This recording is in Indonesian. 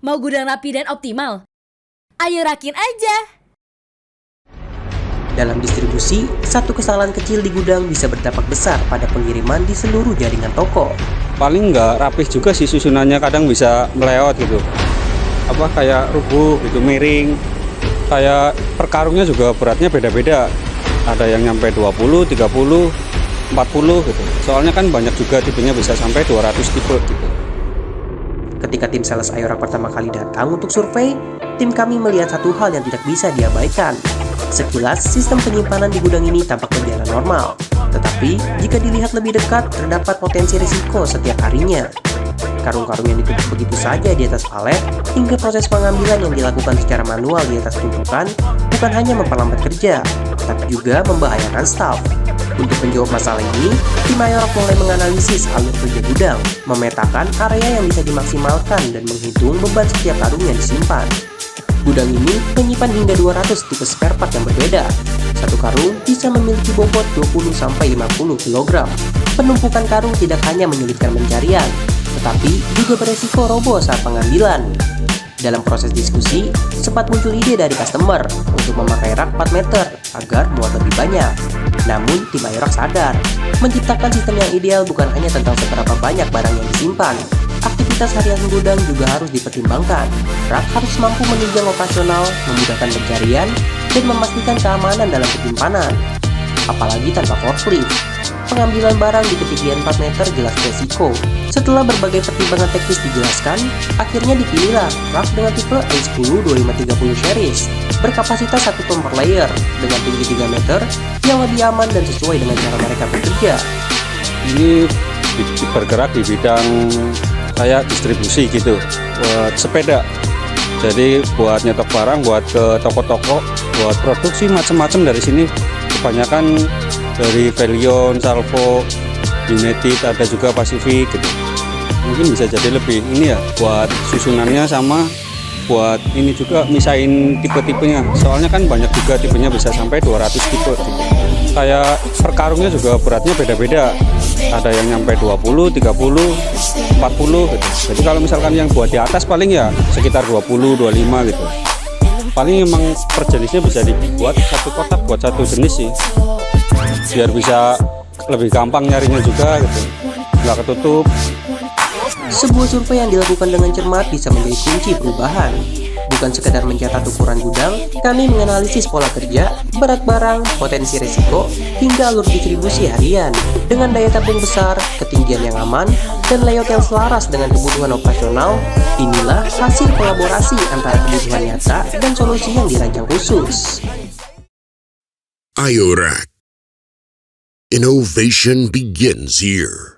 Mau gudang rapi dan optimal? Ayo rakin aja! Dalam distribusi, satu kesalahan kecil di gudang bisa berdampak besar pada pengiriman di seluruh jaringan toko. Paling nggak rapih juga sih susunannya, kadang bisa melewat gitu. Kayak rubuh gitu, miring. Kayak per karungnya juga beratnya beda-beda. Ada yang nyampe 20, 30, 40 gitu. Soalnya kan banyak juga tipenya bisa sampai 200 tipe gitu. Ketika tim sales Ayorak pertama kali datang untuk survei, tim kami melihat satu hal yang tidak bisa diabaikan. Sekilas, sistem penyimpanan di gudang ini tampak berjalan normal. Tetapi, jika dilihat lebih dekat, terdapat potensi risiko setiap harinya. Karung-karung yang ditutup begitu saja di atas palet, hingga proses pengambilan yang dilakukan secara manual di atas tumpukan, bukan hanya memperlambat kerja, tapi juga membahayakan staf. Untuk menjawab masalah ini, tim Ayorak mulai menganalisis alur kerja gudang, memetakan area yang bisa dimaksimalkan dan menghitung beban setiap karung yang disimpan. Gudang ini menyimpan hingga 200 tipe spare part yang berbeda. Satu karung bisa memiliki bobot 20-50 kg. Penumpukan karung tidak hanya menyulitkan pencarian, tetapi juga beresiko roboh saat pengambilan. Dalam proses diskusi, sempat muncul ide dari customer untuk memakai rak 4 meter agar muat lebih banyak. Namun, tim Ayorak sadar, menciptakan sistem yang ideal bukan hanya tentang seberapa banyak barang yang disimpan. Aktivitas harian gudang juga harus dipertimbangkan. Rak harus mampu menunjang operasional, memudahkan pencarian, dan memastikan keamanan dalam penyimpanan. Apalagi tanpa forklift. Pengambilan barang di ketinggian 4 meter jelas resiko. Setelah berbagai pertimbangan teknis dijelaskan, akhirnya dipilihlah rak dengan tipe A10-2530 series berkapasitas 1 ton per layer dengan tinggi 3 meter yang lebih aman dan sesuai dengan cara mereka bekerja. Ini bergerak di bidang kayak distribusi gitu, buat sepeda. Jadi buat nyetok barang, buat ke toko-toko, buat produksi macam-macam dari sini. Kebanyakan dari Velion, Salvo, United, ada juga Pacific gitu. Mungkin bisa jadi lebih ini ya, buat susunannya sama buat ini juga misain tipe-tipenya. Soalnya kan banyak juga tipenya bisa sampai 200 tipe gitu. Kayak per karungnya juga beratnya beda-beda. Ada yang nyampe 20, 30, 40 gitu. Jadi kalau misalkan yang buat di atas paling ya sekitar 20, 25 gitu. Paling emang per jenisnya bisa dibuat satu kotak buat satu jenis sih. Biar bisa lebih gampang nyarinya juga gitu. Nggak ketutup. Sebuah survei yang dilakukan dengan cermat bisa menjadi kunci perubahan. Bukan sekedar mencatat ukuran gudang, kami menganalisis pola kerja, berat barang, potensi risiko, hingga alur distribusi harian. Dengan daya tampung besar, ketinggian yang aman, dan layout yang selaras dengan kebutuhan operasional, inilah hasil kolaborasi antara kebutuhan nyata dan solusi yang dirancang khusus. Ayorak. Innovation begins here.